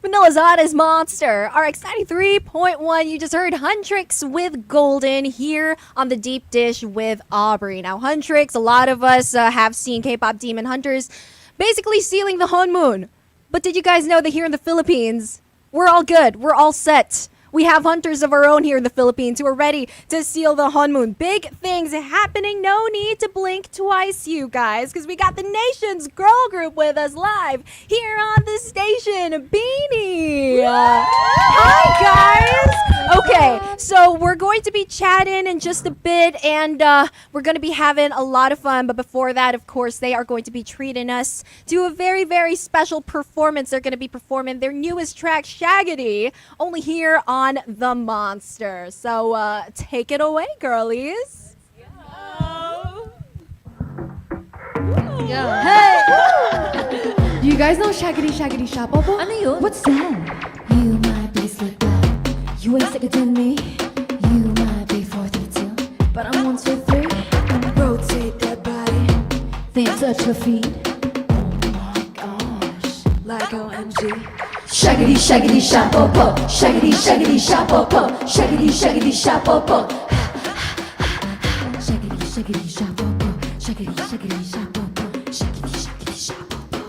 Manila's hottest monster, RX93.1. You just heard Huntrix with Golden here on the Deep Dish with Aubrey. Now, Huntrix, a lot of us have seen K-pop Demon Hunters basically stealing the honeymoon. But did you guys know that here in the Philippines, we're all good. We're all set. We have hunters of our own here in the Philippines who are ready to seal the honeymoon. Big things happening. No need to blink twice, you guys, because we got the nation's girl group with us live here on the station, BINI. Hi, guys. Okay, so we're going to be chatting in just a bit, and we're going to be having a lot of fun. But before that, of course, they are going to be treating us to a very, very special performance. They're going to be performing their newest track, Shagidi, only here on the Monster. So take it away, girlies. Hey! Do you guys know Shagidi Shagidi Shapopo? Ano yun? What's that? You might be slick back. You ain't sicker than me. You might be 4'2", but I'm 1'3". Rotate that body, then touch your feet. Oh my gosh, like OMG. Shagidi Shagidi Shapopo, Shagidi Shagidi Shapopo, Shagidi Shagidi Shapopo. Shagidi Shagidi Shapopo, Shagidi Shagidi Shapopo, Shagidi Shagidi Shapopo.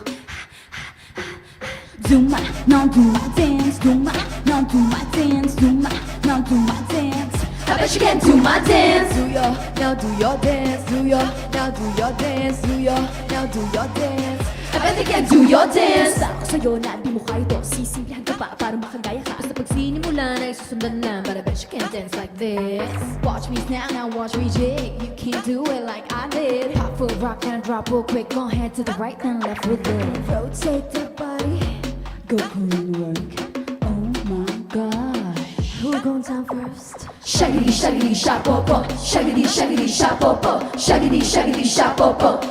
Do my, now do my dance, do my, now do my dance, do my, now do my dance. I bet you can do my dance. Do your, now do your dance, do your, now do your dance, do your, now do your dance. I bet you can do your dance. Sa ako sa'yo na di mo kaya ito. Sisilihan ka pa para makagaya ka. Basta pag sinimula na isusundan lang. But I bet you can dance like this. Watch me snap, now watch me jig. You can't do it like I did. Pop foot, rock and drop real quick. Go ahead to the right and left with it. Rotate that body. Go clean work. Oh my gosh. Who going down first? Shagidi, shagidi, shapopo. Shagidi, shagidi, shapopo. Shagidi, shagidi, shapopo.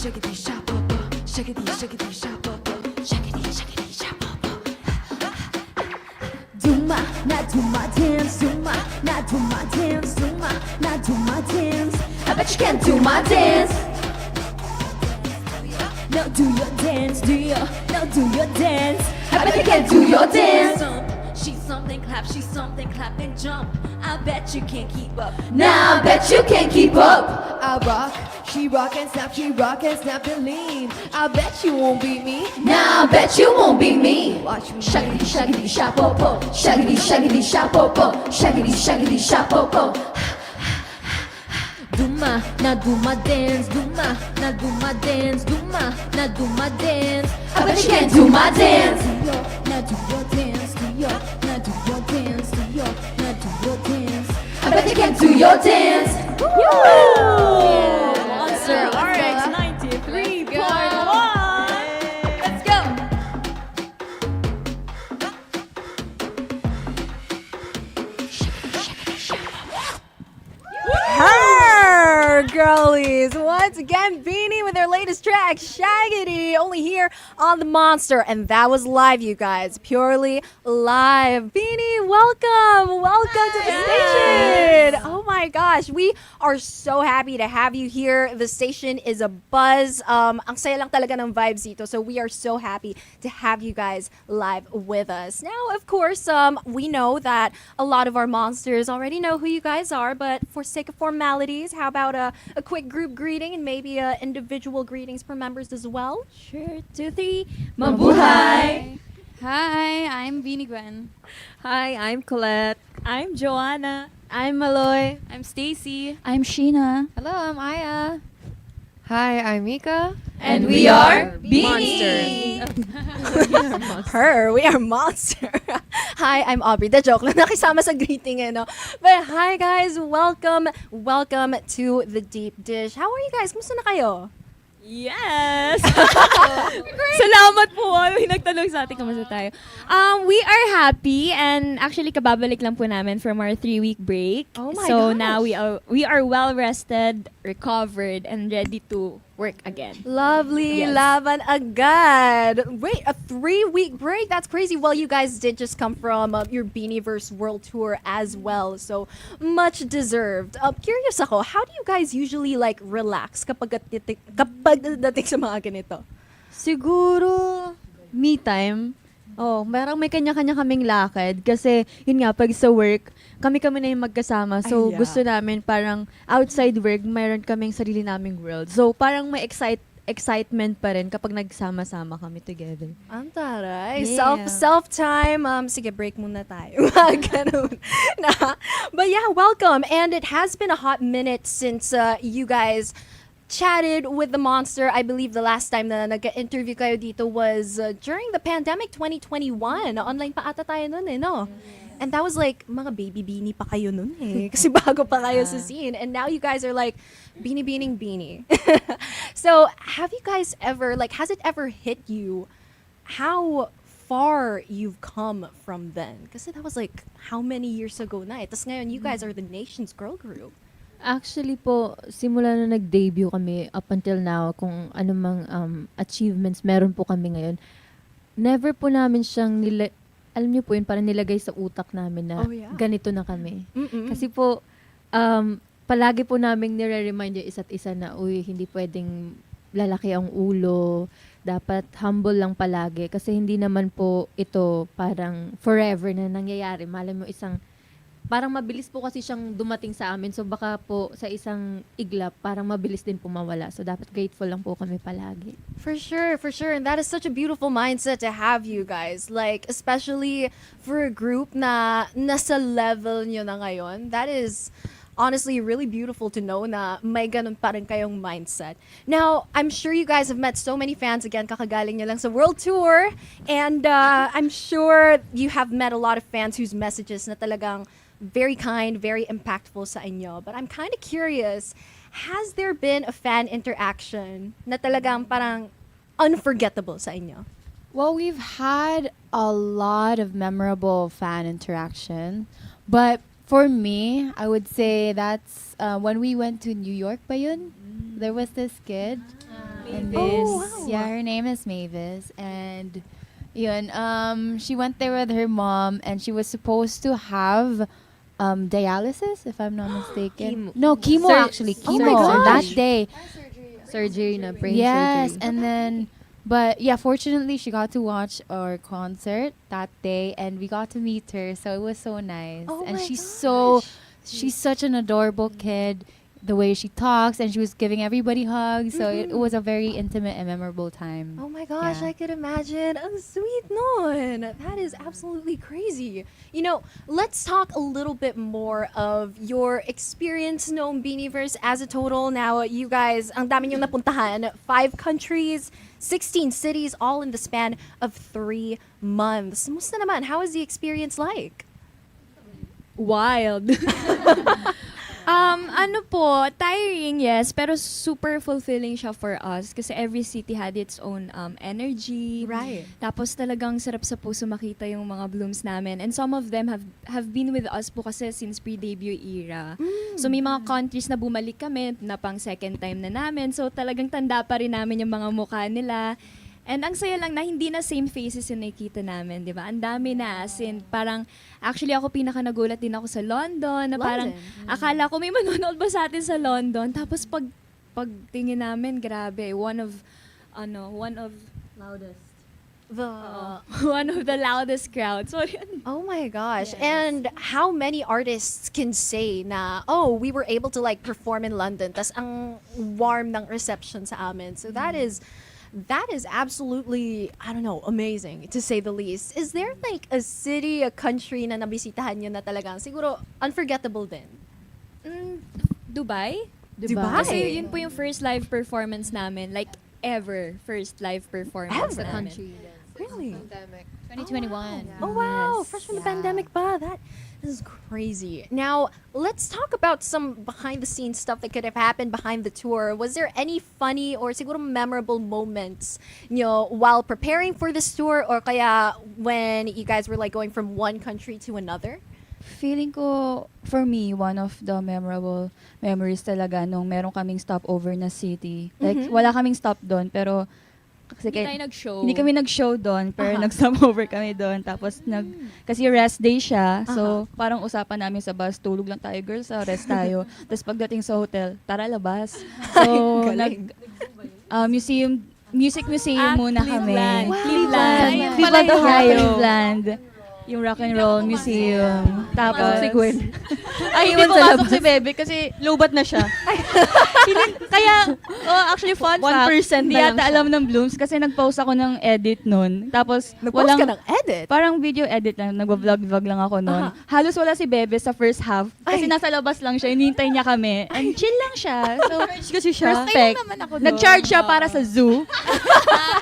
Shagidi, shapopo. Shagidi, shagidi, shapopo. Shagidi, shagidi, shapopo. Do my, not do my dance. Do my, not do my dance. Do my, not do my dance. I bet you can do my dance. Now do your dance, do your, now do your dance. I bet you can do your dance. She's something clap, she's something clap and jump. I bet you can't keep up. Now I bet you can't keep up. I rock, she rock and snap and lean. I bet you won't beat me. Now I bet you won't beat me. Watch me. Shagidi, shagidi, shapopo. Shagidi, shagidi, shapopo. Shagidi, shagidi, shapopo. Do my, now do my dance. Do my, now do my dance. Do my, now do my dance. I bet you can't do my dance. Do your, now do your dance. Do your, now do your dance. Do your, now do your dance. I bet you can't do your dance. Yeah. Monster RX93.1. Let's go. Her girlies. Once again, BINI with their latest track, Shagidi, only here on the Monster. And that was live, you guys. Purely live. BINI, welcome. Welcome to the station. Oh my gosh. We are so happy to have you here. The station is a buzz. Ang saya lang talaga ng vibes dito. So we are so happy to have you guys live with us. Now, of course, we know that a lot of our monsters already know who you guys are, but for sake of formalities, how about a quick group greeting and maybe individual greetings for members as well? Sure. 2, 3. Mabuhay. Hi, I'm Beanie Gwen. Hi, I'm Colette. I'm Joanna. I'm Maloy. I'm Stacy. I'm Sheena. Hello, I'm Aya. Hi, I'm Mika. And we are BINI. We are Monster. Hi, I'm Aubrey. The joke lang, nakisama sa greeting no? But hi guys, welcome to the Deep Dish. How are you guys? Kumusta na kayo? Yes! Salamat po. May nagtanong sa atin kamusta tayo. We are happy and actually kababalik lang po namin from our 3-week break. Oh my so gosh. now we are well rested, recovered, and ready to work again. Lovely, Yes. laban agad. Wait, a 3-week break? That's crazy. Well, you guys did just come from your Beaniverse World Tour as well, so much deserved. Curious ako, how do you guys usually like relax kapag dating sa mga ganito? Siguro, me time. Oh, merong may kanya-kanya kaming lakad kasi yun nga pag sa work, kami-kami na yung magkasama. So Ay, yeah. gusto namin parang outside work, mayroon kaming sarili naming world. So parang may excitement pa rin kapag nagsama-sama kami together. Ang taray. Yeah. Self time. Sige, break muna tayo. Ganun. But yeah, welcome. And it has been a hot minute since you guys chatted with the Monster. I believe the last time na nag-interview kayo dito was during the pandemic 2021. Online pa ata tayo nun no? And that was like, mga baby BINI pa kayo nun Kasi bago pa kayo sa scene. And now you guys are like, BINI. So, have you guys ever, like, has it ever hit you how far you've come from then? Kasi that was like, how many years ago na Tapos ngayon, you guys are the nation's girl group. Actually po, simula na nag-debut kami up until now, kung anumang achievements meron po kami ngayon, never po namin siyang alam niyo po yun, parang nilagay sa utak namin na Oh, yeah. ganito na kami. Mm-mm. Kasi po, palagi po namin nire-remind yung isa't isa na, uy, hindi pwedeng lalaki ang ulo, dapat humble lang palagi. Kasi hindi naman po ito parang forever na nangyayari. Malay mo parang mabilis po kasi siyang dumating sa amin. So baka po sa isang iglap, parang mabilis din po mawala. So dapat grateful lang po kami palagi. For sure. And that is such a beautiful mindset to have, you guys. Like, especially for a group na nasa level nyo na ngayon. That is honestly really beautiful to know na may ganun pa rin kayong mindset. Now, I'm sure you guys have met so many fans. Again, kakagaling nyo lang sa world tour. And I'm sure you have met a lot of fans whose messages na talagang very kind, very impactful sa inyo. But I'm kind of curious, has there been a fan interaction na talagang parang unforgettable sa inyo? Well, we've had a lot of memorable fan interaction, but for me, I would say that's when we went to New York ba yun? There was this kid. And Oh, wow. yeah, her name is Mavis, and yun, she went there with her mom, and she was supposed to have dialysis, if I'm not mistaken. No, chemo actually. Oh Chemo my that gosh. day. Surgery na, brain Yes, surgery. and then, but yeah, fortunately, she got to watch our concert that day, and we got to meet her, so it was so nice. Oh And my she's such an adorable kid. The way she talks, and she was giving everybody hugs, so it was a very intimate and memorable time. Oh my gosh, Yeah. I could imagine. Ang sweet nun. That is absolutely crazy. You know, let's talk a little bit more of your experience noong Beaniverse as a total. Now, you guys, ang dami niyong napuntahan. 5 countries, 16 cities, all in the span of 3 months. Musta naman? How is the experience like? Wild. Ano po, tiring, yes, pero super fulfilling siya for us kasi every city had its own energy. Right. Tapos talagang sarap sa puso makita yung mga blooms namin. And some of them have been with us po kasi since pre-debut era. So may mga countries na bumalik kami na pang second time na namin. So talagang tanda pa rin namin yung mga mukha nila. And ang saya lang na hindi na same faces yung nakikita namin, di ba? Ang dami na, as in, parang, actually ako pinaka nagulat din ako sa London, na parang, akala ko may manonood ba sa atin sa London? Tapos pagtingin namin, grabe, one of Loudest. one of the loudest crowds. So, yun. Oh my gosh. And how many artists can say na, oh, we were able to like perform in London, tas ang warm ng reception sa amin. So that is absolutely, I don't know, amazing to say the least. Is there like a city, a country na nabisitahan nyo na talagang siguro unforgettable din? Dubai? Dubai? Kasi yun po yung first live performance namin. Like, ever. First live performance Ever? namin. Really? Pandemic. 2021. Oh wow, fresh from the pandemic pa. This is crazy. Now, let's talk about some behind the scenes stuff that could have happened behind the tour. Was there any funny or siguro memorable moments, while preparing for this tour or kaya when you guys were like going from one country to another? Feeling ko, for me, one of the memorable memories talaga nung meron kaming stopover na city. Like, wala kaming stop doon, pero kasi Hindi tayo nag-show. Hindi kami nag-show doon, pero nag-stopover kami doon. Tapos, kasi rest day siya, so parang usapan namin sa bus, tulog lang tayo, girls, rest tayo. Tapos pagdating sa hotel, tara labas. So, Galing. museum music museum muna kami. Cleveland. Cleveland, Ohio. Cleveland. Yung Rock and Roll Museum. Tapos, Si Gwen. ay, hindi pumasok si Bebe kasi lowbat na siya. Kaya, actually, fun fact, 1% hindi na lang yata siya. alam ng Blooms kasi nag-post ako ng edit nun. Tapos, Nag-post ka ng edit? parang video edit lang, nag-vlog-vlog lang ako nun. Halos wala si Bebe sa first half kasi nasa labas lang siya, hinihintay niya kami. And chill lang siya. So, kasi siya. Perfect. Nag-charge siya para sa zoo.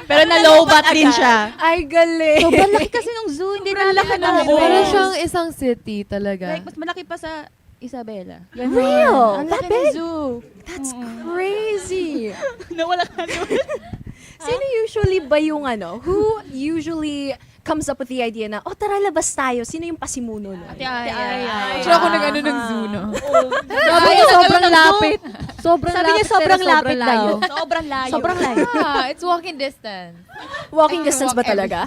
Pero na-lowbat din siya. Ay, galing. Sobrang laki kasi nung zoo, hindi na laki ng Para siyang isang city talaga. Like, mas malaki pa sa Isabela. Real? Ang That laki ng big? zoo. That's crazy. Nawala ka nun. Sino usually ba yung who usually comes up with the idea na, tara labas tayo. Sino yung pasimuno nun? Actually, ako nag-ano ng zoo, no? Sabi niya sobrang lapit. Sobrang Sabi niya lapit, sobrang pero lapit daw. layo. Sobrang layo. Sobrang layo. It's walking distance. Walking distance ba talaga?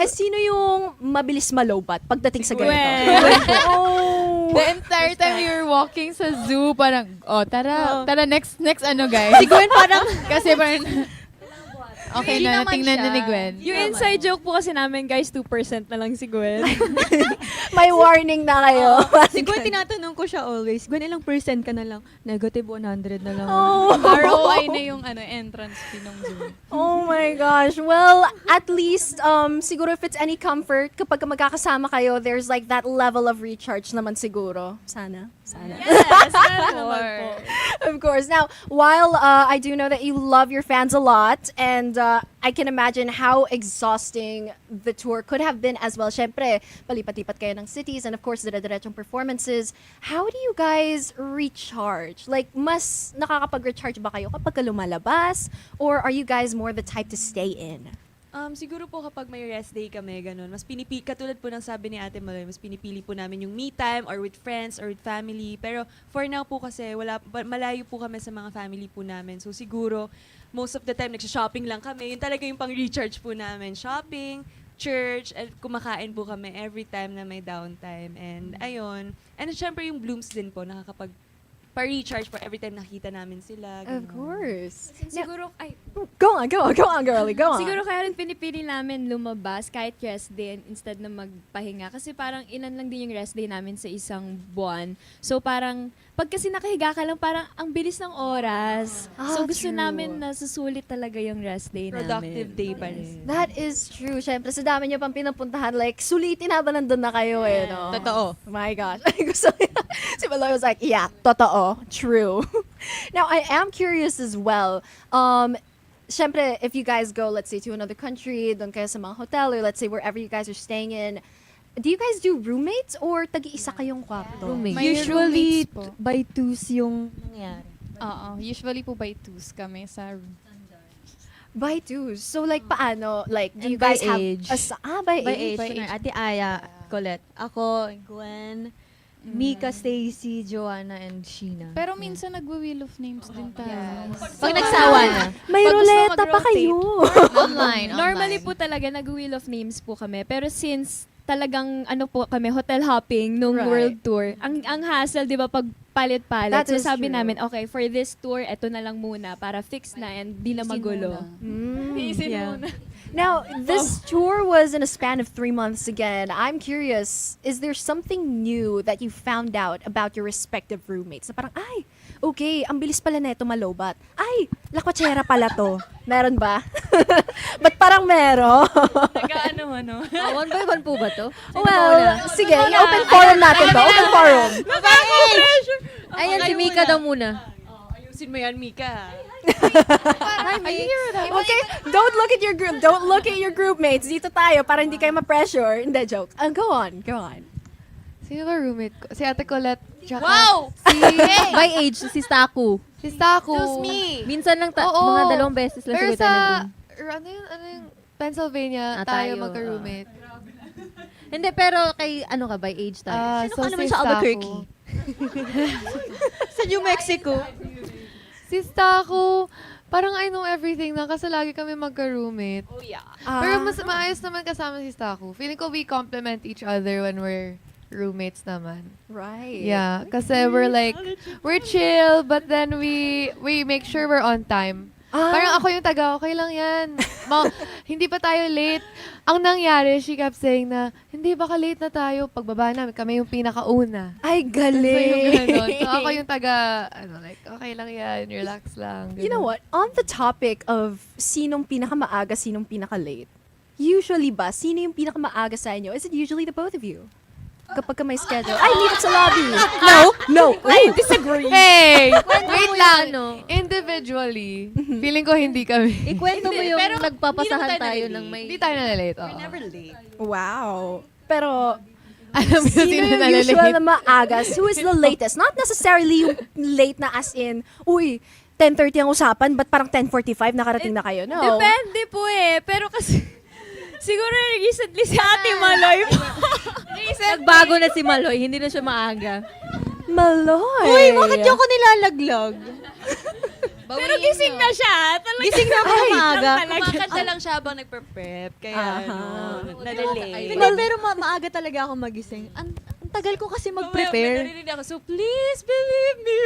Sino yung mabilis malowbat pagdating sa ganito? Oh. The entire time you're walking sa zoo, parang, tara, next ano guys. Si Gwen parang, Kasi parang, okay Hindi na, naman tingnan siya. na ni Gwen. Yung inside joke po kasi namin, guys, 2% na lang si Gwen. May warning na kayo. Si Gwen, tinatanong ko siya always, Gwen, ilang percent ka na lang? Negative 100 na lang. Oh. ROI na yung entrance fee ng zoo. Oh my gosh. Well, at least, siguro if it's any comfort, kapag magkakasama kayo, there's like that level of recharge naman siguro. Sana. Yes, naman po. Of course. Now, while I do know that you love your fans a lot, and I can imagine how exhausting the tour could have been as well. Syempre, palipat-lipat kayo ng cities, and of course, dire-diretsong performances. How do you guys recharge? Like, mas nakakapag-recharge ba kayo kapag ka lumalabas? Or are you guys more the type to stay in? Siguro po kapag may rest day kami, ganun, mas pinipili, katulad po ng sabi ni Ate Maloy, mas pinipili po namin yung me time or with friends or with family. Pero for now po kasi, malayo po kami sa mga family po namin. So siguro, most of the time, nagsha-shopping lang kami. Yun talaga yung pang-recharge po namin. Shopping, church, at kumakain po kami every time na may downtime. And ayun. And syempre yung Blooms din po, pa-recharge po every time nakita namin sila. Of ganun. course. Siguro, Go on, girlie. Go on. siguro kaya rin pinipili namin lumabas kahit rest day instead na magpahinga. Kasi parang ilan lang din yung rest day namin sa isang buwan. So parang, pag kasi nakahiga ka lang, parang ang bilis ng oras. So gusto True. namin na susulit talaga yung rest day Productive namin. day pa rin. That is true. Siyempre, sa dami niyo pang pinapuntahan, like, sulitin habang nandun na kayo no? Totoo. Oh my gosh. Gusto niya. Si Maloy was like, yeah, totoo. True. Now, I am curious as well. Siyempre, if you guys go, let's say, to another country, doon kayo sa mga hotel, or let's say, wherever you guys are staying in, do you guys do roommates or tagi-isa kayong kwarto? Roommate. May Usually, roommates po. by twos yung nangyari. Oo, usually po by twos kami sa room. By twos. So, like, paano? Like, do And you guys by have... age. By By age. age. Kunwari, Ate Aya, Colette. Ako, Gwen, Mika, Stacy, Joanna, and Sheena. Pero minsan nagwe-wheel of names din tayo. Pag nagsawa na. May Pag gusto ruleta pa mag-rotate. kayo. Online. Normally po talaga nag-wheel of names po kami. Pero since talagang po kami hotel hopping nung Right. world tour, ang hassle 'di ba pag palit-palit. That So is sabi true. namin, okay, for this tour, eto na lang muna para fix na and di na magulo. Yeah. Now, this tour was in a span of 3 months again. I'm curious, is there something new that you found out about your respective roommates? Na parang, ay, okay, ang bilis pala neto malobat. Ay, lakwachera pala to. Meron ba? Ba't parang meron? One by one po ba to? Well, sige, open forum natin to. Open forum. Ayan, si Mika daw muna. Ayusin mo yan, Mika. Okay, don't look at your group. Don't look at your group mates. Dito tayo para hindi kayo ma-pressure. Hindi, joke. Go on. Sino ba roommate ko? Si Ate Colette. Tsaka By age, si Staku. si Staku. Minsan lang, Oo. mga 2 beses lang Pero siguro tayo sa, nandun. ano yung Pennsylvania, Ah, tayo tayo, magka-roommate. Hindi, pero kay, by age tayo. Sino ka naman si sa Staku. Albuquerque? Sa New Mexico. Si Staku, parang I know everything na kasi lagi kami magka-roommate. Oh, yeah. Pero mas maayos naman kasama si Staku. Feeling ko we complement each other when we're roommates naman. Right. Yeah, kasi we're chill, but then we make sure we're on time. Parang ako yung taga, okay lang yan. Hindi pa tayo late. Ang nangyari, she kept saying na, hindi baka late na tayo. Pagbaba namin, kami yung pinakauna. Ay, So, yung galing. ganon. So, ako yung taga, okay lang yan, relax lang. You know what? On the topic of sinong pinakamaaga, sinong pinaka-late, usually ba, sino yung pinakamaaga sa inyo? Is it usually the both of you? Kapag ka may schedule. Ay, leave it sa lobby. No. I disagree. Hey! Wait lang. Ano? Individually, feeling ko hindi kami. Ikwento mo yung Pero nagpapasahan hindi naman tayo tayo ng may... Hindi tayo nalilate. We're never late. Wow. Pero, Alam mo sino yung nalilate? usual na maagas? Who is the latest? Not necessarily yung late na as in, uy, 10:30 ang usapan, but parang 10:45 nakarating na kayo? No. Depende po eh. Pero kasi, siguro recently si Ate Maloy po. Nagbago na si Maloy, hindi na siya maaga. Maloy. Uy, bakit yung ko nilalaglag? Pero gising na siya. Talaga. Gising na ako maaga. Kumakanta lang siya habang nagpe-prep. Kaya, nalilate. Hindi, pero maaga talaga ako magising. Ang tagal ko kasi mag-prepare. Narinig ako, so please believe me.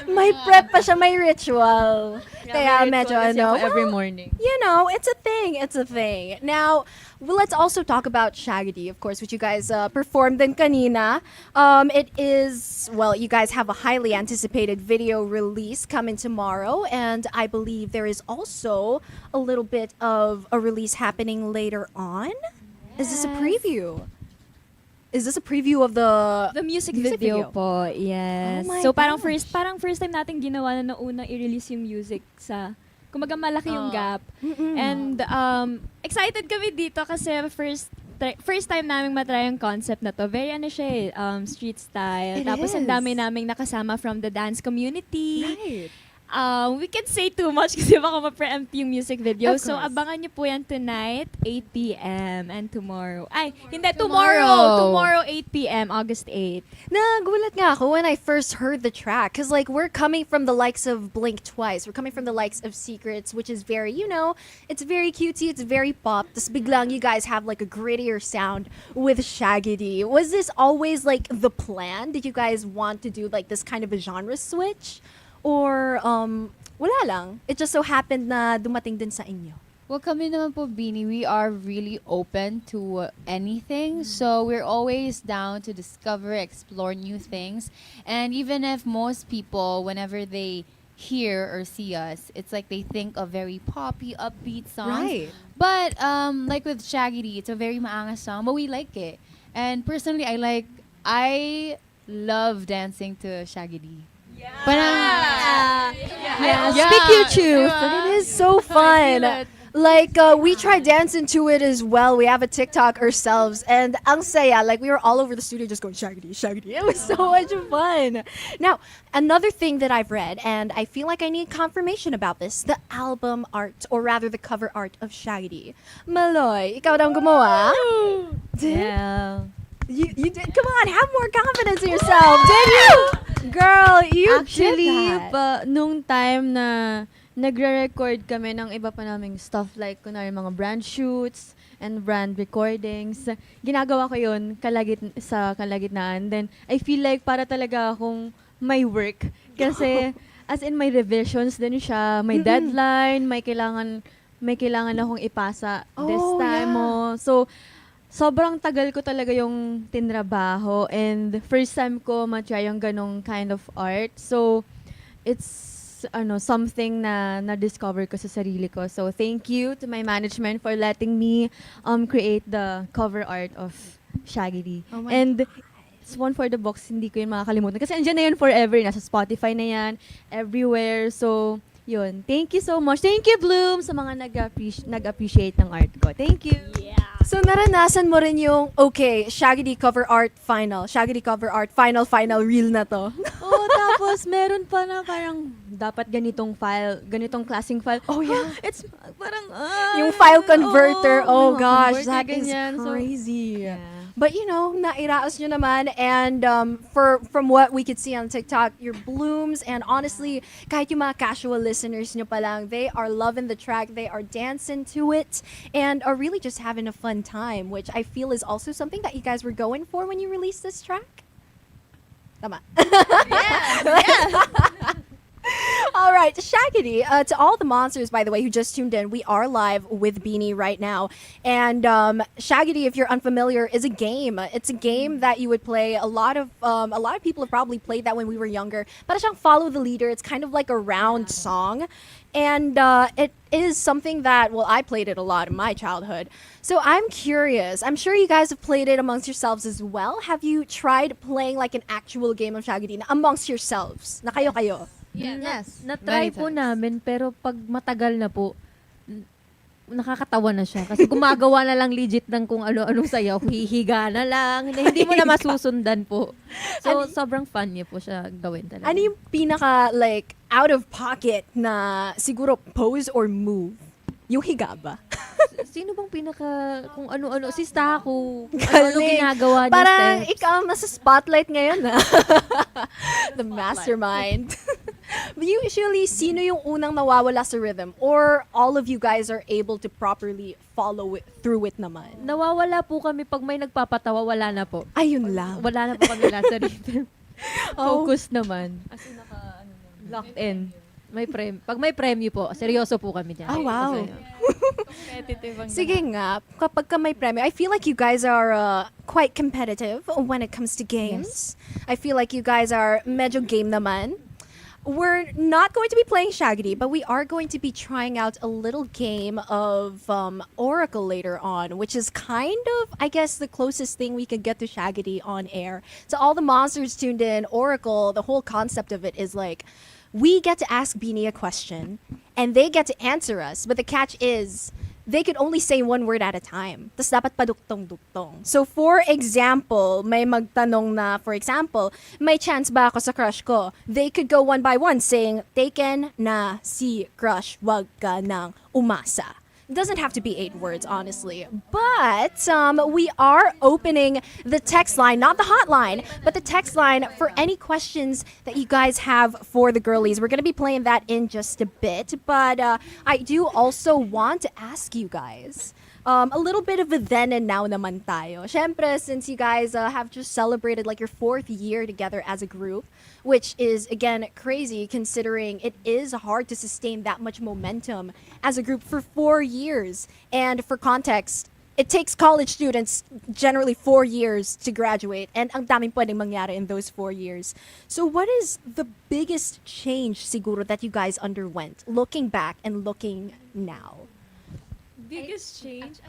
May prep pa siya, may ritual. Kaya medyo Every morning. you know, it's a thing. It's a thing. Now, well, let's also talk about Shagidi, of course, which you guys performed din kanina. It is, well, you guys have a highly anticipated video release coming tomorrow, and I believe there is also a little bit of a release happening later on. Is this a preview? Is this a preview of the Music Music video, video. po, yes. Oh my So parang gosh. first time natin ginawa na unang i-release yung music sa, kumaga malaki yung gap. And excited kami dito kasi first time namin matry yung concept na to. Very ano siya eh, street style. It Tapos is. ang dami naming nakasama from the dance community. Right. We can say too much kasi baka ma-preempt yung music video. Of So, course. abangan niyo po yan tonight, 8 p.m. and tomorrow. Ay, hindi, tomorrow, 8 p.m., August 8. Nagulat nga ako when I first heard the track. Because, like, we're coming from the likes of Blink Twice. We're coming from the likes of Secrets, which is very, you know, it's very cutesy, it's very pop. Tapos biglang you guys have, like, a grittier sound with Shagidi. Was this always, like, the plan? Did you guys want to do, like, this kind of a genre switch? Or, wala lang. It just so happened na dumating din sa inyo. Well, kami naman po, BINI, we are really open to anything. So we're always down to discover, explore new things. And even if most people, whenever they hear or see us, it's like they think of very poppy, upbeat songs. Right. But like with Shagidi, it's a very maangas song, but we like it. And personally, I love dancing to Shagidi. Speak your truth. It is so fun. Like, we tried dancing to it as well. We have a TikTok ourselves. And ang saya, like, we were all over the studio just going, Shagidi, Shagidi. It was so much fun. Now, another thing that I've read, and I feel like I need confirmation about this, the album art, or rather the cover art of Shagidi. Maloy, ikaw daw ang gumawa? Yeah. You did? Come on, have more confidence in yourself. Did you? Girl, you Actually, did that. nung time na nagre-record kami ng iba pa naming stuff like kunwari mga brand shoots and brand recordings, ginagawa ko yun sa kalagitnaan. Then, I feel like para talaga akong may work. Kasi, as in may revisions din siya, may deadline, may kailangan akong ipasa this Oh, time. yeah. So, sobrang tagal ko talaga yung tinrabaho and first time ko matry yung ganong kind of art. So, it's something na na-discover ko sa sarili ko. So, thank you to my management for letting me create the cover art of Shagidi. Oh my And it's one for the box, hindi ko yun makakalimutan. Kasi andyan na yun forever. Nasa Spotify na yan, everywhere. So, yun. Thank you so much. Thank you, Bloom, sa mga nag-appreciate ng art ko. Thank you. So, naranasan mo rin yung, okay, Shagidi cover art final. Shagidi cover art final reel na to. Oh, tapos meron pa na parang dapat ganitong klaseng file. Oh, yeah. It's parang Yung file converter, oh may mga gosh, converter, that is ganyan. So, crazy. yeah. But you know, nairaos nyo naman, and from what we could see on TikTok, your blooms, and honestly, kahit yung mga casual listeners nyo pa lang, they are loving the track, they are dancing to it, and are really just having a fun time, which I feel is also something that you guys were going for when you released this track. Tama. All right, Shagidi, to all the monsters, by the way, who just tuned in, we are live with BINI right now. And Shagidi, if you're unfamiliar, is a game. It's a game that you would play. A lot of people have probably played that when we were younger. Para siyang follow the leader. It's kind of like a round song. And it is something that, well, I played it a lot in my childhood. So I'm curious. I'm sure you guys have played it amongst yourselves as well. Have you tried playing like an actual game of Shagidi amongst yourselves? Na kayo-kayo? Yes. Na-try po namin, pero pag matagal na po, nakakatawa na siya. Kasi gumagawa na lang legit ng kung ano-anong sayaw. Hihiga na lang. Hindi mo na masusundan po. So, sobrang fun niya po siya gawin talaga. Ano yung pinaka, like, out of pocket na siguro pose or move? Yung higa ba? Sino bang pinaka, kung ano-ano, si Staku, kung ano Galing. ginagawa niya, Parang Steph. ikaw nasa spotlight ngayon, na. The mastermind. Usually, sino yung unang nawawala sa rhythm? Or all of you guys are able to properly follow it, through it naman? Nawawala po kami pag may nagpapatawa, wala na po. Ayun lang. Wala na po kami nasa rhythm. Oh. Focus naman. Locked in. Pag may premyo po, seryoso po kami dyan. Oh, wow. Competitive ang Sige nga, kapag ka may premyo, I feel like you guys are quite competitive when it comes to games. I feel like you guys are medyo game naman. We're not going to be playing Shagidi, but we are going to be trying out a little game of Oracle later on, which is kind of, I guess, the closest thing we could get to Shagidi on air. So all the monsters tuned in, Oracle, the whole concept of it is like, we get to ask BINI a question, and they get to answer us. But the catch is, they could only say one word at a time. Tas dapat paduktong-duktong. So for example, may magtanong na, for example, may chance ba ako sa crush ko? They could go one by one saying, taken na si crush, wag ka nang umasa. It doesn't have to be 8 words, honestly. But we are opening the text line, not the hotline, but the text line for any questions that you guys have for the girlies. We're going to be playing that in just a bit. But I do also want to ask you guys a little bit of a then and now naman tayo. Syempre, since you guys have just celebrated like your 4th year together as a group, which is, again, crazy considering it is hard to sustain that much momentum as a group for 4 years. And for context, it takes college students generally 4 years to graduate, and ang daming pwedeng mangyari in those 4 years. So what is the biggest change, siguro, that you guys underwent, looking back and looking now? biggest change.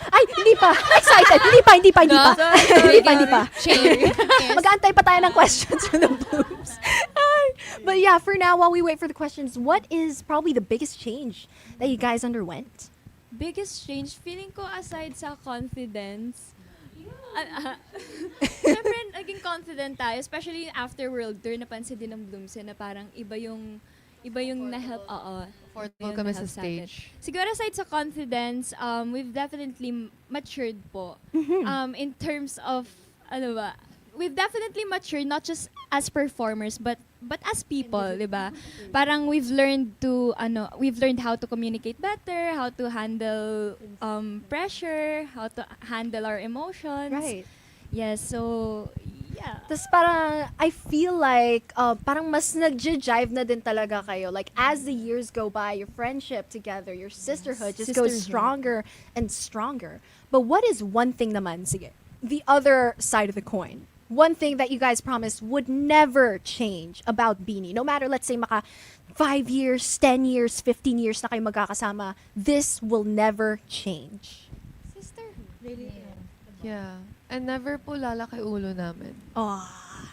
Ay, hindi pa. Excited. Hindi pa. Hindi pa. Mag-aantay pa tayo ng questions from the blooms. Ay. But yeah, for now, while we wait for the questions, what is probably the biggest change that you guys underwent? Biggest change, feeling ko aside sa confidence, syempre naging confident tayo, especially after World Tour, napansin din ng Blooms na parang iba yung na-help, Comfortable kami sa stage. Siguro aside sa confidence, we've definitely matured po. In terms of, we've definitely matured not just as performers, but as people, di ba? Parang we've learned how to communicate better, how to handle pressure, how to handle our emotions. Right. Yes, so yeah. Tapos parang, I feel like, parang mas nag-jive na din talaga kayo. Like, as the years go by, your friendship together, your sisterhood just goes stronger and stronger. But what is one thing naman, sige, the other side of the coin? One thing that you guys promised would never change about BINI. No matter, let's say, 5 years, 10 years, 15 years na kayo magkakasama, this will never change. Yeah. And never po lalaki ulo namin. Oh.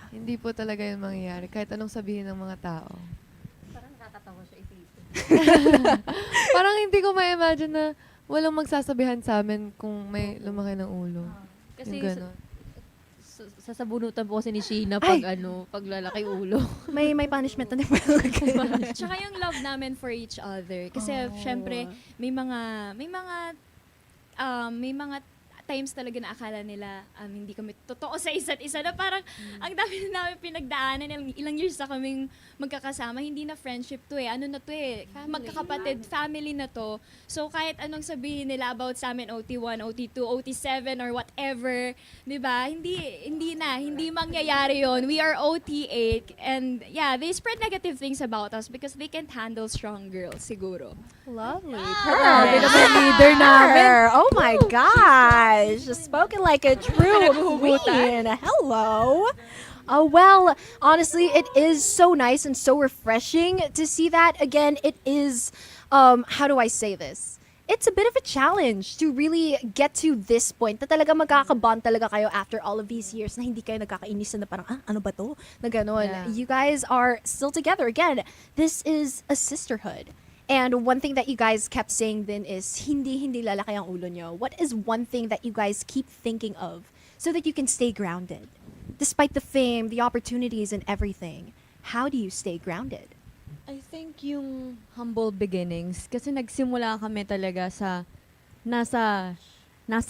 Hindi po talaga yun mangyayari. Kahit anong sabihin ng mga tao. Parang nakakatawa siya isipin. Parang hindi ko ma-imagine na walang magsasabihan sa amin kung may lumaki ng ulo. Kasi Yung ganon. sasabunutan po kasi ni Sheena pag pag lalaki ulo. May punishment na din. Tsaka yung love namin for each other. Kasi syempre, may mga times talaga na akala nila hindi kami totoo sa isa't isa na parang ang dami na namin pinagdaanan, ilang years na kaming magkakasama, hindi na friendship to ano na to magkakapatid, family na to. So kahit anong sabihin nila about sa amin, OT1, OT2, OT7 or whatever, 'di ba? Hindi mangyayari yon. We are OT8 and yeah, they spread negative things about us because they can't handle strong girls siguro. Lovely. Grabe naman leader namin. Oh my gosh. Spoken like a true queen. Hello. Well, honestly, it is so nice and so refreshing to see that. Again, it is, how do I say this? It's a bit of a challenge to really get to this point na talaga magkakabond talaga kayo after all of these years na hindi kayo nagkakainis na parang, ano ba to? Na ganon. Yeah. You guys are still together. Again, this is a sisterhood. And one thing that you guys kept saying then is, hindi lalaki ang ulo nyo. What is one thing that you guys keep thinking of so that you can stay grounded? Despite the fame, the opportunities, and everything, how do you stay grounded? I think yung humble beginnings. Kasi nagsimula kami talaga sa nasa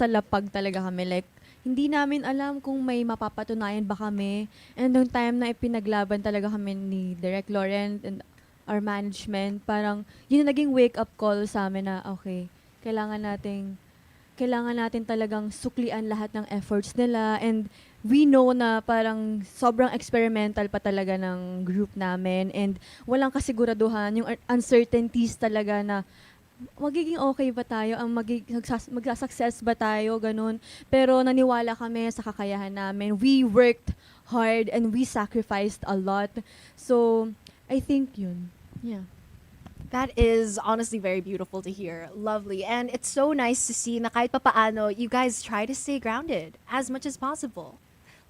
lapag talaga kami. Like, hindi namin alam kung may mapapatunayan ba kami. And nung time na ipinaglaban talaga kami ni Direk Laurent and our management, parang yun yung naging wake-up call sa amin na, okay, kailangan natin talagang suklian lahat ng efforts nila. And we know na parang sobrang experimental pa talaga ng group namin. And walang kasiguraduhan, yung uncertainties talaga na magiging okay ba tayo, magsa-success ba tayo, ganun. Pero naniwala kami sa kakayahan namin. We worked hard and we sacrificed a lot. So, I think yun. Yeah. That is honestly very beautiful to hear. Lovely. And it's so nice to see na kahit papaano, you guys try to stay grounded as much as possible.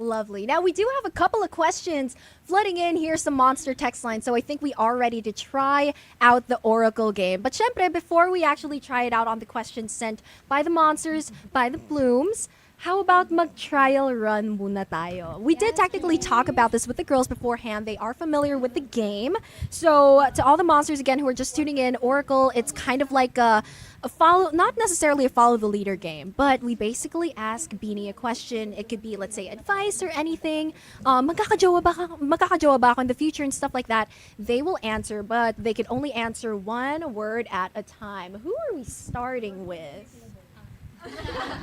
Lovely. Now, we do have a couple of questions flooding in. Here's the Monster text line. So I think we are ready to try out the Oracle game. But syempre, before we actually try it out on the questions sent by the Monsters, by the Blooms, how about mag-trial run muna tayo? We did technically talk about this with the girls beforehand. They are familiar with the game. So to all the Monsters, again, who are just tuning in, Oracle, it's kind of like a follow, not necessarily a follow the leader game, but we basically ask BINI a question. It could be, let's say, advice or anything. Magkakajowa ba ako in the future and stuff like that. They will answer, but they can only answer one word at a time. Who are we starting with?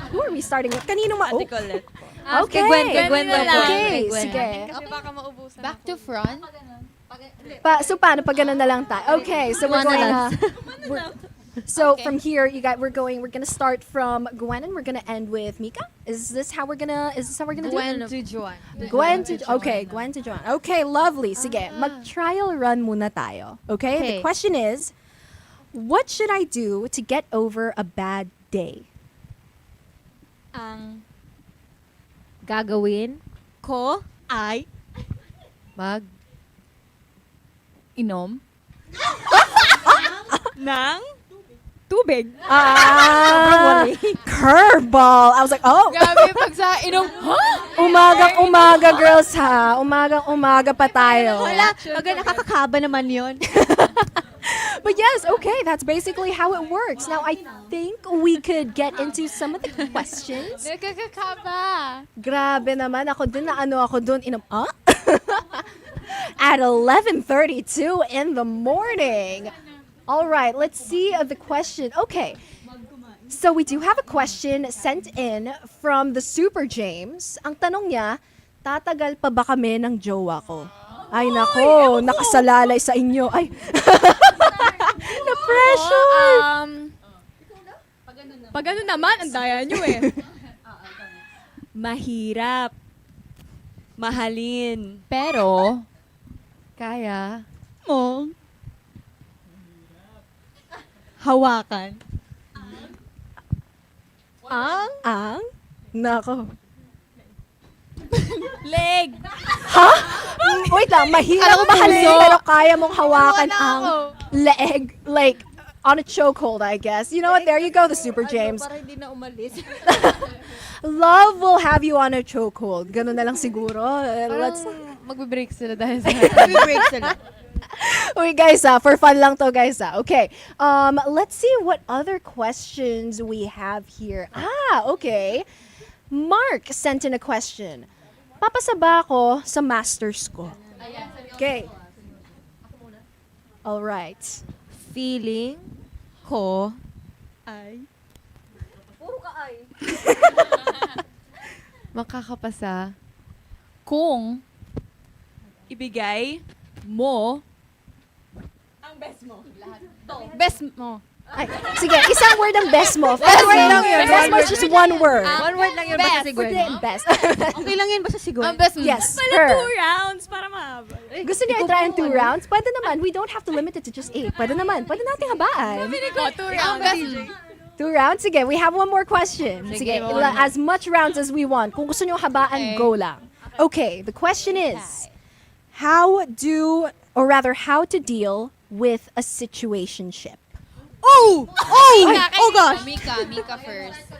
Who are we starting with? Kanino Ate Colette po. Okay. Gwen na lang. Okay, Gwen. sige. Kasi baka maubusan Back ako. to front. So paano pag ganun na lang tayo? Okay, so we're going so from here, we're gonna start from Gwen and we're gonna end with Mika. Is this how we're gonna do it? to Juan. Gwen to Joan. Okay, lovely. Sige, mag-trial run muna tayo. Okay? The Okay. question is, what should I do to get over a bad day? Ang Gagawin? ko ay Inom. ng tubig. Curveball. I was like, oh, Grabe, pag sa inom, umagang-umaga girls ha. Umagang-umaga pa tayo. Wala, nakakakaba naman yun. But yes, okay, that's basically how it works. Now, I think we could get into some of the questions. nagkakakaba. Grabe naman, ako dun at 11:32 in the morning. All right, let's see the question. Okay, so we do have a question sent in from the Super James. Ang tanong niya, tatagal pa ba kami ng jowa ko? Ay nako, nakasalalay sa inyo. Ay, na-pressure. Pag ano naman, ang daya nyo Mahirap. Mahalin. Pero, kaya. Mo. Hawakan. Ang? Nako. Leg! Wait lang, mahirap mahalin pero kaya mong hawakan ang leeg. Like, on a chokehold, I guess. You know what? There you go, the Super James. Para hindi na umalis. Love will have you on a chokehold. Ganun na lang siguro. Let's... Magbe-break sila dahil sa Break sila. Okay, guys, for fun lang to, guys. Okay. Let's see what other questions we have here. Okay. Mark sent in a question. Papasaba ako sa masters ko. Okay. All right. Feeling ko Makakapasa. Kung Ibigay. mo best mo. Ay, sige, isang word ang best mo. Best word lang yun. Best mo is just one word. One word lang yun basta siguro. Pwede yung best. Okay lang yun basta siguro. Yes, Pala her. 2 rounds para mahabol. Gusto niya i-try in 2 rounds? Pwede naman. We don't have to limit it to just 8. Pwede naman. Pwede nating habaan. 2 rounds. 2 rounds? Sige, we have one more question. Sige, as much rounds as we want. Kung gusto niyo habaan, go lang. Okay, the question is, how to deal with a situationship? Oh gosh. Mika first.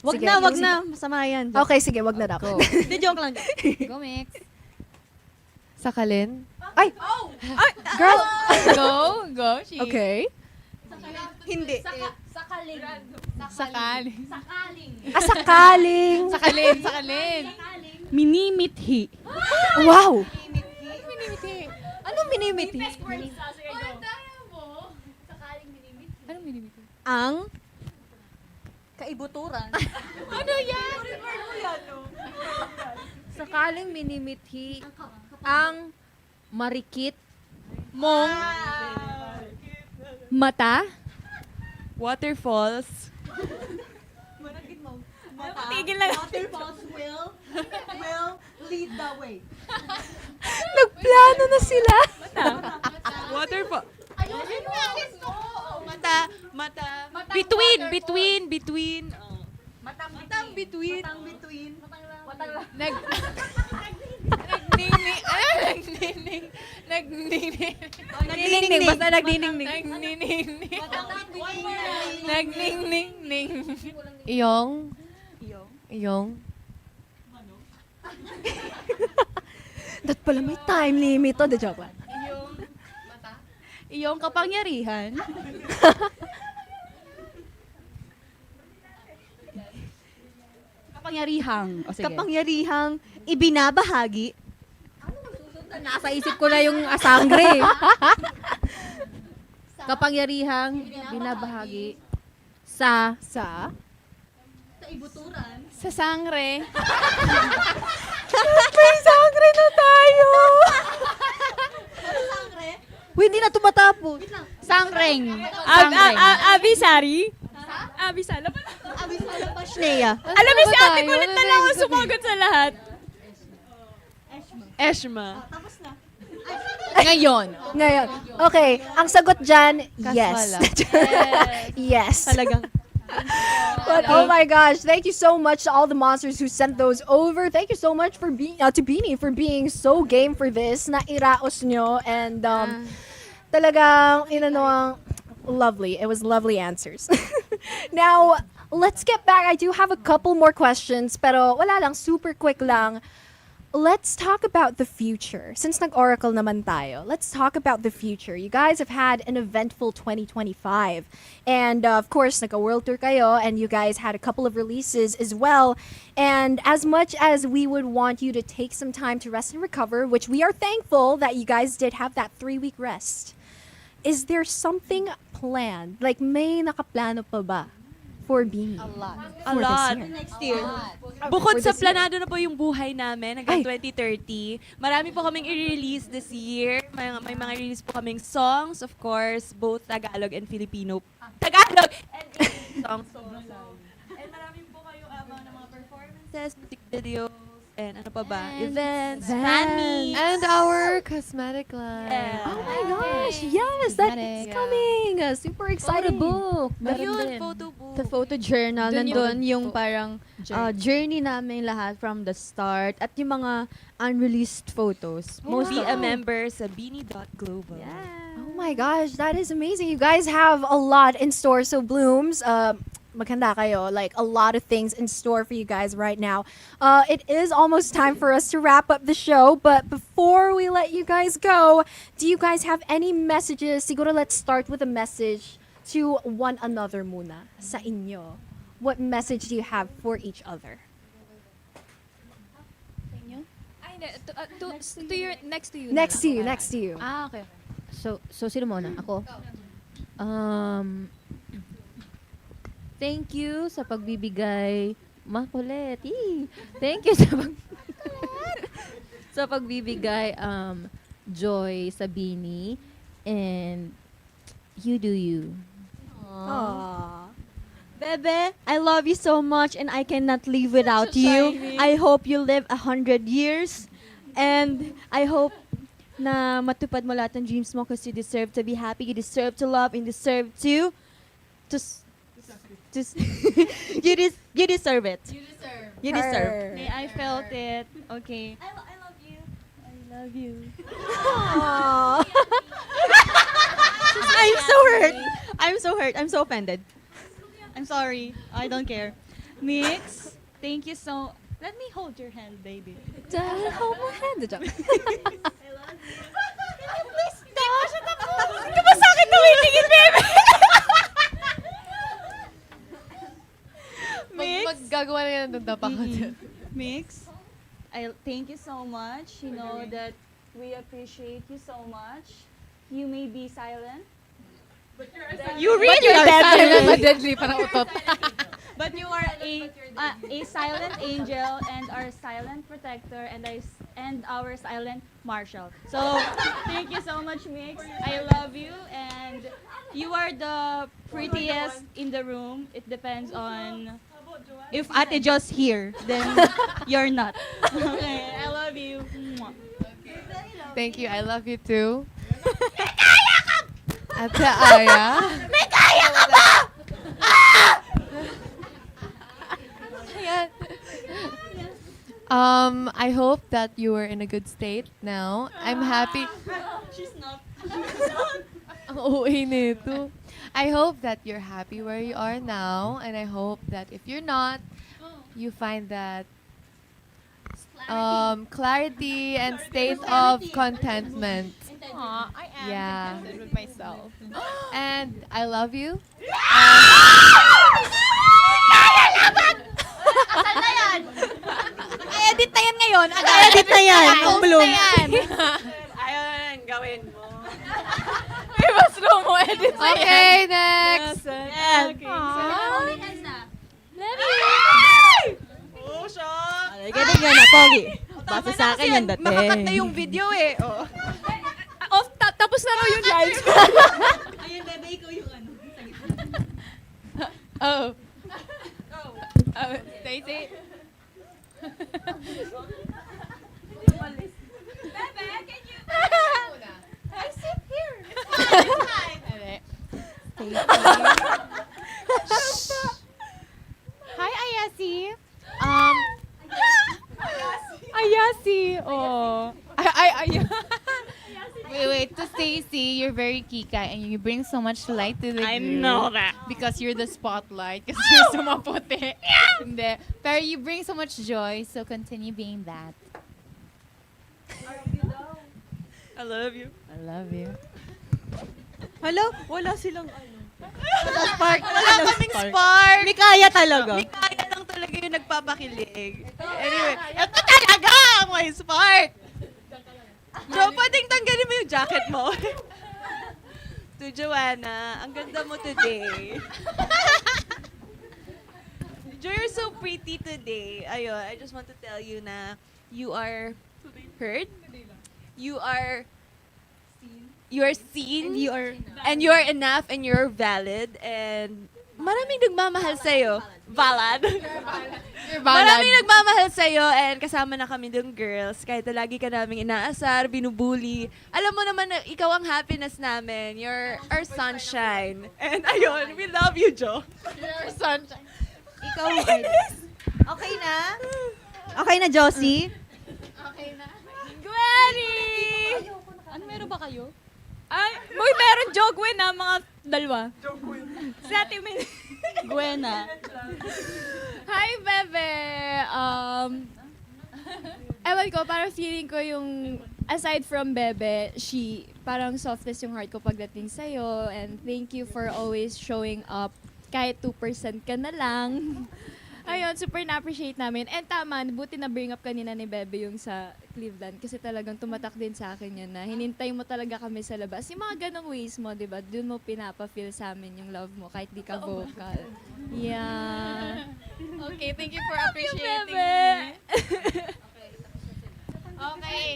Wag Sige, na. Masama yan. Okay, sige, wag na dapat. Hindi, joke lang. Go, Mix. Sakalin. Ay! Girl! Go. She. Okay. Hindi. Sakaling. Sakaling. Minimithi. Wow! Anong minimiti? Anong minimithi? Ang kaibuturan. Sakaling minimithi ang marikit Mong mata. Waterfalls. Tigil lang. Waterfalls will lead the way. Nagplano na sila. Waterfall. Mata. Between. Nagniningning. Basta nagniningning. Nagning. Iyong. Dat pala may time limit to. The joke lang. Iyong kapangyarihan. Kapangyarihang. O sige. Kapangyarihang ibinabahagi. Nasa isip ko na yung asangre. Kapangyarihang binabahagi sa Sa sangre. May sangre na tayo. Hindi na tumatapos. Sangreng. Abisari? Abisala pa. Abisala pa, Shnea. Alam mo si ate kulit na lang ang sumagot sa lahat. Eshma. Ngayon. Ngayon. Okay, ang sagot dyan, yes. Kaswala. Yes. Talagang. But oh my gosh, thank you so much to all the monsters who sent those over. Thank you so much for being to BINI for being so game for this. Nairaos nyo and talagang lovely. It was lovely answers. Now, let's get back. I do have a couple more questions, pero wala lang, super quick lang. Let's talk about the future. Since nag-oracle naman tayo, let's talk about the future. You guys have had an eventful 2025. And of course, nag-world tour kayo and you guys had a couple of releases as well. And as much as we would want you to take some time to rest and recover, which we are thankful that you guys did have that 3-week rest, is there something planned? Like, may nakaplano pa ba for BINI? A For this lot. year? Next year. Bukod For sa this year. planado na po yung buhay namin hanggang 2030, marami po kaming i-release this year. May mga release po kaming songs, of course, both Tagalog and Filipino. Tagalog and English songs. And marami po kayong abang ng mga performances, music videos, and ano pa ba? Events, fan meets. And our cosmetic line. Yeah. Oh my gosh, yes, that is coming. Super excited. book. Ayun, photo book. Sa photo journal, Dun nandun yung parang journey namin lahat from the start at yung mga unreleased photos. Be a member sa BINI.global. Oh my gosh, that is amazing. You guys have a lot in store. So Blooms, Maganda kayo. Like, a lot of things in store for you guys right now. It is almost time for us to wrap up the show, but before we let you guys go, do you guys have any messages? Siguro let's start with a message to one another muna sa inyo. What message do you have for each other? Ay, to your, next to you. Next to you, next to you. Ah, okay. So sino muna? Ako? Thank you sa pagbibigay. Makulit. Yee. Thank you sa sa pagbibigay joy sa BINI. And you do you. Aww. Bebe, I love you so much and I cannot live without you. I hope you live 100 years. And I hope na matupad mo lahat ng dreams mo because you deserve to be happy, you deserve to love, and you deserve to you deserve it. You deserve. Okay, I felt it. Okay. I love you. I love you. I'm so hurt. I'm so hurt. I'm so offended. I'm sorry. I don't care. Mix, thank you so... Let me hold your hand, baby. Hold my hand. Please stop. Hindi ba sa akin tumitingin, baby? Maggagawa na yan ng dapa ka dyan. Mix, I thank you so much. You know that we appreciate you so much. You may be silent. You really are dead. Deadly, parang utot. But you are a silent angel and our silent protector and our silent marshal. So thank you so much, Mix. I love you and you are the prettiest in the room. It depends on if Ate Jo's here, then you're not. Okay, I love you. Mwah. Thank you. I love you too. Ate Aya. May kaya ka ba? Ayan. I hope that you are in a good state now. I'm happy. She's not. Ang OA nito. I hope that you're happy where you are now, and I hope that if you're not, you find that clarity and state of contentment. I am contented with myself. And I love you. I-edit na yan ngayon. I-edit na yan. Ang bloom. Ayun, gawin mo. Okay, next. Oh, siya. Ganyan nga na, Pogi. Basta sa akin yan dati. Makakat na yung video eh. Oh. Tapos na raw yung live. Ayun, bebe, ikaw yung ano. Oh. Stacy. I sit here. Hi, Ayasi. Ayasi. Oh. Wait, to Stacy, you're very kika and you bring so much light to the group. I know that. Because you're the spotlight. Because you're so maputi. Hindi. Pero you bring so much joy, so continue being that. I love you. I love you. Hello? Wala silang ano. Wala kaming spark. May kaya talaga. May kaya lang talaga yung nagpapakilig. Anyway, ito talaga ang may spark. Jo, pwedeng tanggalin mo yung jacket mo. To Joanna, ang ganda mo today. Jo, you're so pretty today. Ayun, I just want to tell you na you are heard. You are seen. And you are enough and you're valid. And maraming nagmamahal sa'yo. Valid. Maraming nagmamahal sa'yo and kasama na kami ng girls. Kahit na lagi ka naming inaasar, binubuli. Alam mo naman na ikaw ang happiness namin. You're our sunshine. And ayun, we love you, Jo. You're our sunshine. Ikaw ang artist. Okay na? Okay na, Josie? Ano meron ba kayo? Ay, meron joke win na mga dalawa. Si Ate Mel. Gwena. Hi, Bebe! Ewan ko, parang feeling ko yung, aside from Bebe, parang softest yung heart ko pagdating sa'yo. And thank you for always showing up. Kahit 2% ka na lang. Ayun, super na-appreciate namin. And tama, buti na bring up kanina ni Bebe yung sa Cleveland. Kasi talagang tumatak din sa akin yun na hinintay mo talaga kami sa labas. Yung mga ganong ways mo, di ba? Doon mo pinapa-feel sa amin yung love mo kahit di ka vocal. Yeah. Okay, thank you for appreciating Bebe. me. Okay.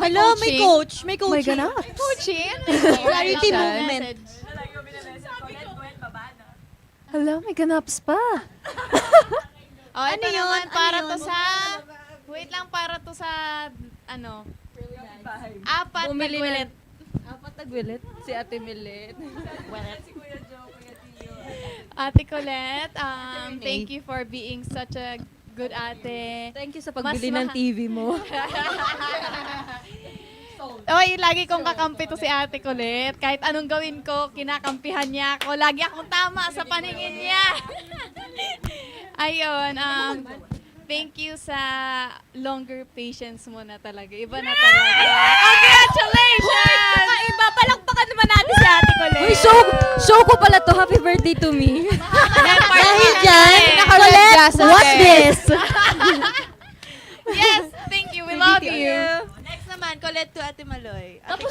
Hello, may coach. May Oh my coaching. God. Coaching? Clarity movement. Hello, may ganaps pa. Oh, ito Ano yun? naman, Ano para yun? to sa... Wait lang, para to sa... Ano? Apat na gulit. Apat nagwilit. Si Ate Milet. Ate Colette, thank you for being such a good ate. Thank you sa Mas pagbili ng TV mo. Oy, lagi kong kakampi to si Ate Colette. Kahit anong gawin ko, kinakampihan niya ako. Lagi akong tama sa paningin niya. Ayun, thank you sa longer patience mo na talaga. Iba na talaga. Congratulations! Iba, palakpakan naman natin si Ate Colette. Uy, show ko pala to. Happy birthday to me. Dahil dyan, Colette, what's this? Yes, thank you. We love you. Next naman, Colette to Ate Maloy. Ate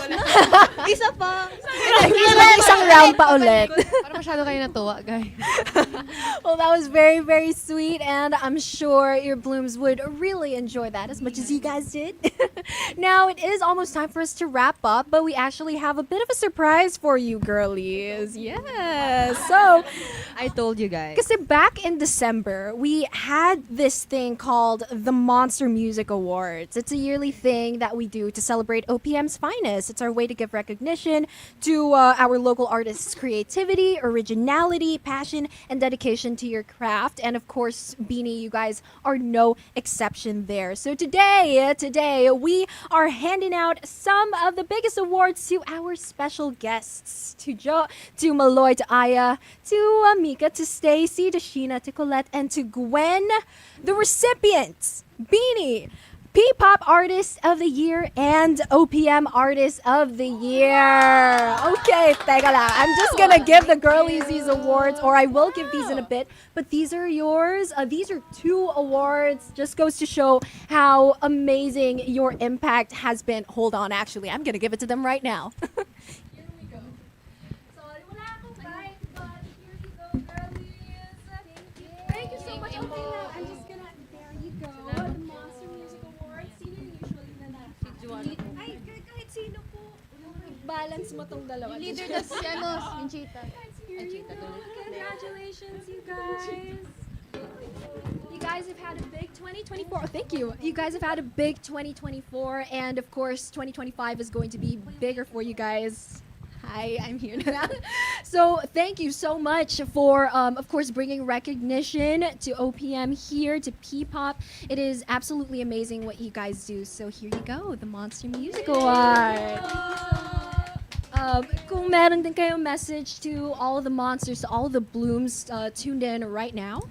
isa pa. Isang round pa ulit. Parang masyado kayo natuwa, guys. Well, that was very, very sweet, and I'm sure your blooms would really enjoy that as much as you guys did. Now, it is almost time for us to wrap up, but we actually have a bit of a surprise for you, girlies. Yes. So, I told you guys. kasi back in December, we had this thing called the Monster Music Awards. It's a yearly thing that we do to celebrate OPM's finest. It's our way to give recognition to our local artists' creativity, originality, passion, and dedication to your craft. And of course, BINI, you guys are no exception there. So today we are handing out some of the biggest awards to our special guests, to to Maloy, to Aya, to Mika, to Stacy, to Sheena, to Colette, and to Gwen, the recipients, BINI, P-Pop Artist of the Year and OPM Artist of the Year. Okay, teka lang. I'm just gonna give the girlies these awards, or I will give these in a bit, but these are yours. These are 2 awards. Just goes to show how amazing your impact has been. Hold on, actually, I'm gonna give it to them right now. Here we go. Sorry, wala akong mic, but here you go, girlies. Thank you so much. Okay, now I'm just gonna, there you go. The Monster Music Awards. Sino yung usually na Ay, kahit sino po. Balance mo tong dalawa. Leader na si yung cheetah. Here you go. Congratulations, you guys. You guys have had a big 2024. Thank you. You guys have had a big 2024, and of course, 2025 is going to be bigger for you guys. Hi, I'm here now. So thank you so much for, of course, bringing recognition to OPM here, to P-Pop. It is absolutely amazing what you guys do. So here you go, the Monster Music Award. Kung meron din kayong message to all of the monsters, to all of the blooms tuned in right now.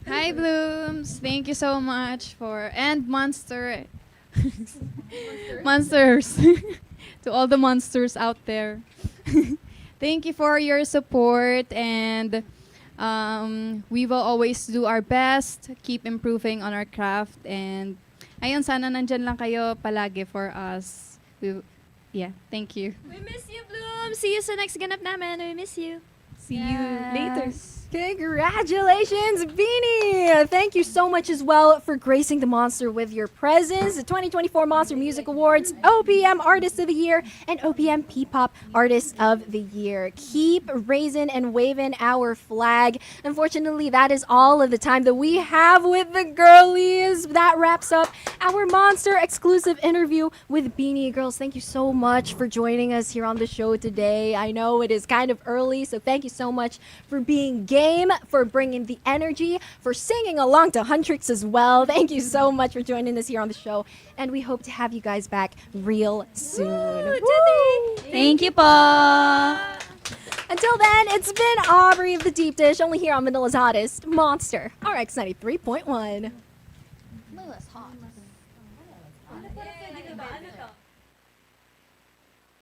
Hi, Blooms. Thank you so much and Monsters. To all the monsters out there. Thank you for your support, and we will always do our best, keep improving on our craft, and ayun, sana nandyan lang kayo palagi for us. Thank you. We miss you, Bloom. See you sa next ganap namin. We miss you. See you later. Congratulations, BINI! Thank you so much as well for gracing the Monster with your presence. The 2024 Monster Music Awards, OPM Artist of the Year, and OPM P-Pop Artist of the Year. Keep raising and waving our flag. Unfortunately, that is all of the time that we have with the girlies. That wraps up our Monster exclusive interview with BINI. Girls, thank you so much for joining us here on the show today. I know it is kind of early, so thank you so much for being game game, for bringing the energy, for singing along to Huntrix as well. Thank you so much for joining us here on the show. And we hope to have you guys back real soon. Woo! Thank you po! Until then, it's been Aubrey of the Deep Dish, only here on Manila's hottest, Monster RX93.1. Manila's hot.